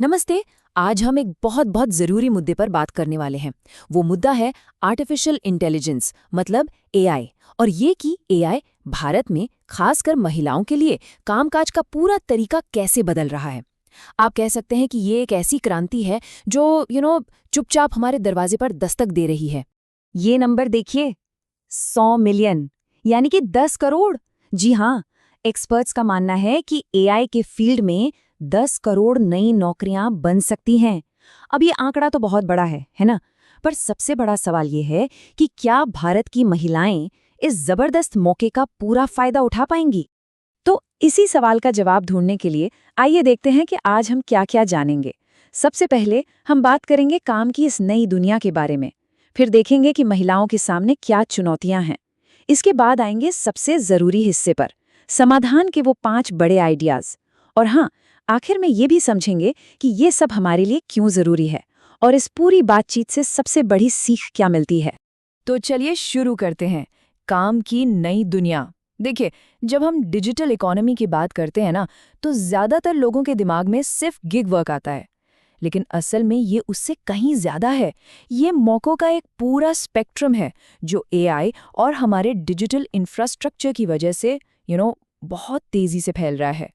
नमस्ते। आज हम एक बहुत बहुत ज़रूरी मुद्दे पर बात करने वाले हैं। वो मुद्दा है आर्टिफिशियल इंटेलिजेंस, मतलब एआई। और ये कि एआई भारत में खासकर महिलाओं के लिए कामकाज का पूरा तरीका कैसे बदल रहा है। आप कह सकते हैं कि ये एक ऐसी क्रांति है जो चुपचाप हमारे दरवाजे पर दस्तक दे रही है। ये नंबर देखिए, 100 मिलियन यानी कि 10 करोड़। जी हाँ, एक्सपर्ट्स का मानना है कि एआई के फील्ड में 10 करोड़ नई नौकरियां बन सकती हैं। अब ये आंकड़ा तो बहुत बड़ा है ना? पर सबसे बड़ा सवाल ये है कि क्या भारत की महिलाएं इस जबरदस्त मौके का पूरा फायदा उठा पाएंगी? तो इसी सवाल का जवाब ढूंढने के लिए आइए देखते हैं कि आज हम क्या-क्या जानेंगे। सबसे पहले हम बात करेंगे काम की इस नई दुनिया के बारे में। फिर देखेंगे कि महिलाओं के सामने क्या चुनौतियां हैं। इसके बाद आएंगे सबसे जरूरी हिस्से पर, समाधान के वो 5 बड़े आइडियाज। और हाँ, आखिर में ये भी समझेंगे कि ये सब हमारे लिए क्यों जरूरी है और इस पूरी बातचीत से सबसे बड़ी सीख क्या मिलती है। तो चलिए शुरू करते हैं। काम की नई दुनिया। देखिए, जब हम डिजिटल इकोनॉमी की बात करते हैं ना, तो ज़्यादातर लोगों के दिमाग में सिर्फ गिग वर्क आता है। लेकिन असल में ये उससे कहीं ज़्यादा है। ये मौक़ों का एक पूरा स्पेक्ट्रम है जो एआई और हमारे डिजिटल इंफ्रास्ट्रक्चर की वजह से बहुत तेज़ी से फैल रहा है।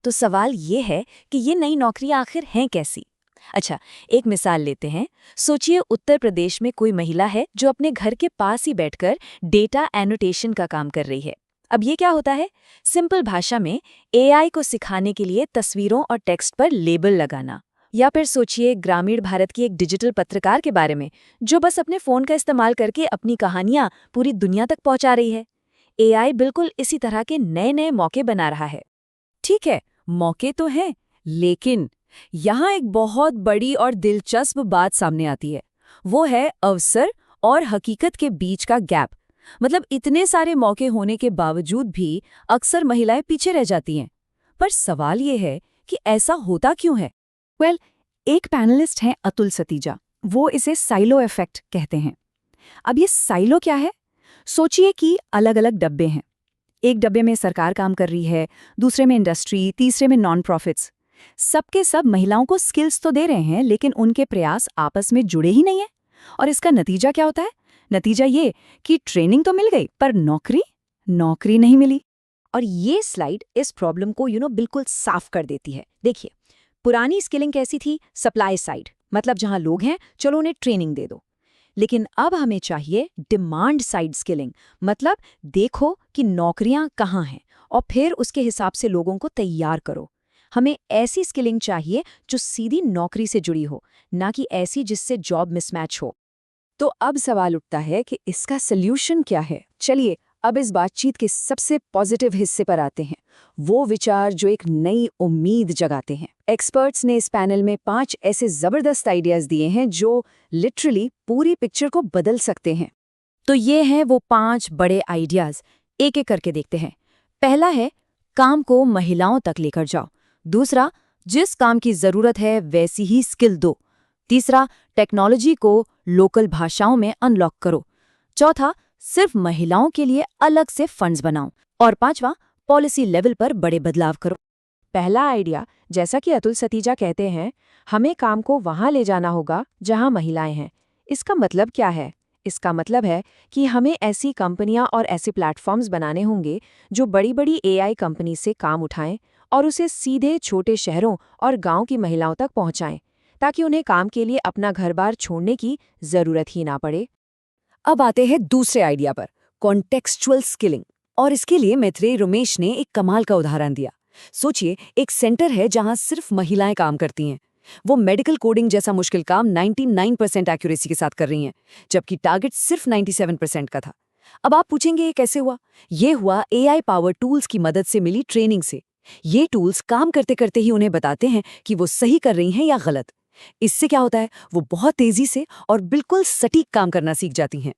तो सवाल ये है कि ये नई नौकरियां आखिर हैं कैसी? अच्छा, एक मिसाल लेते हैं। सोचिए उत्तर प्रदेश में कोई महिला है जो अपने घर के पास ही बैठकर डेटा एनोटेशन का काम कर रही है। अब ये क्या होता है? सिंपल भाषा में एआई को सिखाने के लिए तस्वीरों और टेक्स्ट पर लेबल लगाना। या फिर सोचिए ग्रामीण भारत की एक डिजिटल पत्रकार के बारे में जो बस अपने फोन का इस्तेमाल करके अपनी कहानियां पूरी दुनिया तक पहुंचा रही है। एआई बिल्कुल इसी तरह के नए नए मौके बना रहा है। ठीक है, मौके तो हैं, लेकिन यहाँ एक बहुत बड़ी और दिलचस्प बात सामने आती है। वो है अवसर और हकीकत के बीच का गैप। मतलब इतने सारे मौके होने के बावजूद भी अक्सर महिलाएं पीछे रह जाती हैं। पर सवाल ये है कि ऐसा होता क्यों है? एक पैनलिस्ट हैं अतुल सतीजा। वो इसे साइलो इफेक्ट कहते हैं। अब ये साइलो क्या है? सोचिए कि अलग अलग डब्बे हैं। एक डब्बे में सरकार काम कर रही है, दूसरे में इंडस्ट्री, तीसरे में नॉन प्रॉफिट्स। सबके सब महिलाओं को स्किल्स तो दे रहे हैं, लेकिन उनके प्रयास आपस में जुड़े ही नहीं है। और इसका नतीजा क्या होता है? नतीजा ये कि ट्रेनिंग तो मिल गई, पर नौकरी नहीं मिली। और ये स्लाइड इस प्रॉब्लम को बिल्कुल साफ कर देती है। देखिए, पुरानी स्किलिंग कैसी थी? सप्लाई साइड, मतलब जहां लोग हैं चलो उन्हें ट्रेनिंग दे दो। लेकिन अब हमें चाहिए डिमांड साइड स्किलिंग, मतलब देखो कि नौकरियां कहाँ हैं और फिर उसके हिसाब से लोगों को तैयार करो। हमें ऐसी स्किलिंग चाहिए जो सीधी नौकरी से जुड़ी हो, ना कि ऐसी जिससे जॉब मिसमैच हो। तो अब सवाल उठता है कि इसका सल्यूशन क्या है? चलिए अब इस बातचीत के सबसे पॉजिटिव हिस्से पर आते हैं, वो विचार जो एक नई उम्मीद जगाते हैं। एक्सपर्ट्स ने इस पैनल में 5 ऐसे जबरदस्त आइडियाज दिए हैं जो लिटरली पूरी पिक्चर को बदल सकते हैं। तो ये हैं वो 5 बड़े आइडियाज। एक एक करके देखते हैं। पहला है, काम को महिलाओं तक लेकर जाओ। दूसरा, जिस काम की जरूरत है वैसी ही स्किल दो। तीसरा, टेक्नोलॉजी को लोकल भाषाओं में अनलॉक करो। चौथा, सिर्फ महिलाओं के लिए अलग से फंड्स बनाओ। और पांचवा, पॉलिसी लेवल पर बड़े बदलाव करो। पहला आइडिया, जैसा कि अतुल सतीजा कहते हैं, हमें काम को वहां ले जाना होगा जहां महिलाएं हैं। इसका मतलब क्या है? इसका मतलब है कि हमें ऐसी कंपनियां और ऐसे प्लेटफॉर्म्स बनाने होंगे जो बड़ी बड़ी एआई कंपनी से काम उठाएं और उसे सीधे छोटे शहरों और गांव की महिलाओं तक पहुंचाएं, ताकि उन्हें काम के लिए अपना घर-बार छोड़ने की जरूरत ही ना पड़े। अब आते हैं दूसरे आइडिया पर, कॉन्टेक्सचुअल स्किलिंग। और इसके लिए मैत्रेयी रमेश ने एक कमाल का उदाहरण दिया। सोचिए, एक सेंटर है जहां सिर्फ महिलाएं काम करती हैं। वो मेडिकल कोडिंग जैसा मुश्किल काम 99% एक्यूरेसी के साथ कर रही हैं, जबकि टारगेट सिर्फ 97% का था। अब आप पूछेंगे ये कैसे हुआ? ये हुआ एआई पावर टूल्स की मदद से मिली ट्रेनिंग से। ये टूल्स काम करते करते ही उन्हें बताते हैं कि वो सही कर रही हैं या गलत। इससे क्या होता है? वो बहुत तेजी से और बिल्कुल सटीक काम करना सीख जाती हैं।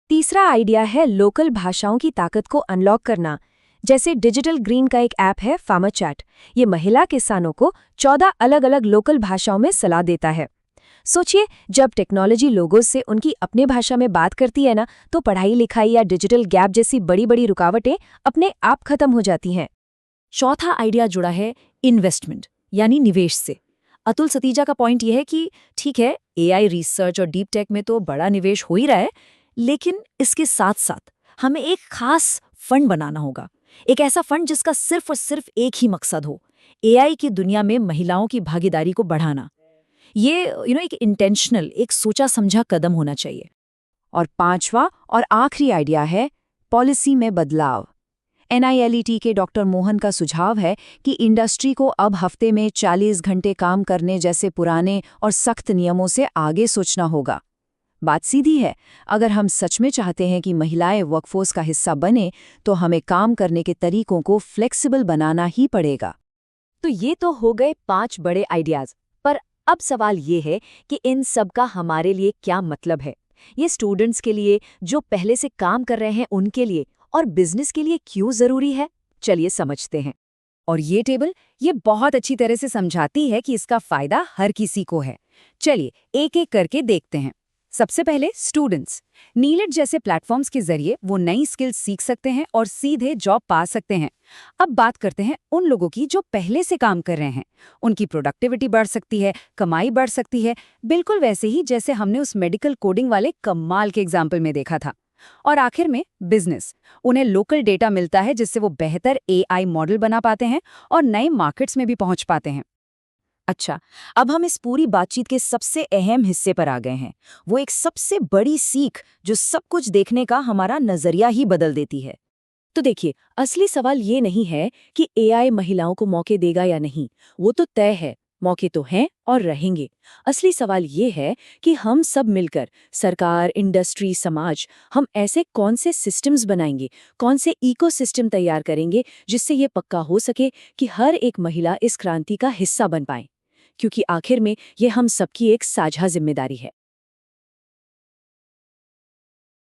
तीसरा आइडिया है लोकल भाषाओं की ताकत को अनलॉक करना। जैसे डिजिटल ग्रीन का एक ऐप है फार्मर चैट। ये महिला किसानों को 14 अलग अलग लोकल भाषाओं में सलाह देता है। सोचिए, जब टेक्नोलॉजी लोगों से उनकी अपने भाषा में बात करती है ना, तो पढ़ाई लिखाई या डिजिटल गैप जैसी बड़ी बड़ी रुकावटें अपने आप खत्म हो जाती हैं। चौथा आइडिया जुड़ा है इन्वेस्टमेंट यानी निवेश से। अतुल सतीजा का पॉइंट यह है कि ठीक है, एआई रिसर्च और डीप टेक में तो बड़ा निवेश हो ही रहा है, लेकिन इसके साथ साथ हमें एक खास फंड बनाना होगा। एक ऐसा फंड जिसका सिर्फ और सिर्फ एक ही मकसद हो, एआई की दुनिया में महिलाओं की भागीदारी को बढ़ाना। ये एक इंटेंशनल, एक सोचा समझा कदम होना चाहिए। और पांचवा और आखिरी आइडिया है पॉलिसी में बदलाव। NILET के डॉक्टर मोहन का सुझाव है कि इंडस्ट्री को अब हफ्ते में 40 घंटे काम करने जैसे पुराने और सख्त नियमों से आगे सोचना होगा। बात सीधी है, अगर हम सच में चाहते हैं कि महिलाएं वर्कफोर्स का हिस्सा बने, तो हमें काम करने के तरीकों को फ्लेक्सिबल बनाना ही पड़ेगा। तो ये तो हो गए 5 बड़े आइडियाज, पर अब सवाल ये है कि इन सब का हमारे लिए क्या मतलब है? ये स्टूडेंट्स के लिए, जो पहले से काम कर रहे हैं उनके लिए, और बिजनेस के लिए क्यों जरूरी है? चलिए समझते हैं। और ये टेबल ये बहुत अच्छी तरह से समझाती है कि इसका फायदा हर किसी को है। चलिए एक एक करके देखते हैं। सबसे पहले स्टूडेंट्स। नीलेट जैसे प्लेटफॉर्म्स के जरिए वो नई स्किल्स सीख सकते हैं और सीधे जॉब पा सकते हैं। अब बात करते हैं उन लोगों की जो पहले से काम कर रहे हैं। उनकी प्रोडक्टिविटी बढ़ सकती है, कमाई बढ़ सकती है, बिल्कुल वैसे ही जैसे हमने उस मेडिकल कोडिंग वाले कमाल के एग्जाम्पल में देखा था। और आखिर में बिजनेस। उन्हें लोकल डेटा मिलता है जिससे वो बेहतर AI मॉडल बना पाते हैं और नए मार्केट्स में भी पहुंच पाते हैं। अच्छा, अब हम इस पूरी बातचीत के सबसे अहम हिस्से पर आ गए हैं। वो एक सबसे बड़ी सीख जो सब कुछ देखने का हमारा नजरिया ही बदल देती है। तो देखिए, असली सवाल ये नहीं है कि AI महिलाओं को मौके देगा या नहीं, वो तो तय है, मौके तो हैं और रहेंगे। असली सवाल ये है कि हम सब मिलकर, सरकार, इंडस्ट्री, समाज, हम ऐसे कौन से सिस्टम्स बनाएंगे, कौन से इकोसिस्टम तैयार करेंगे जिससे ये पक्का हो सके कि हर एक महिला इस क्रांति का हिस्सा बन पाए। क्योंकि आखिर में ये हम सबकी एक साझा जिम्मेदारी है।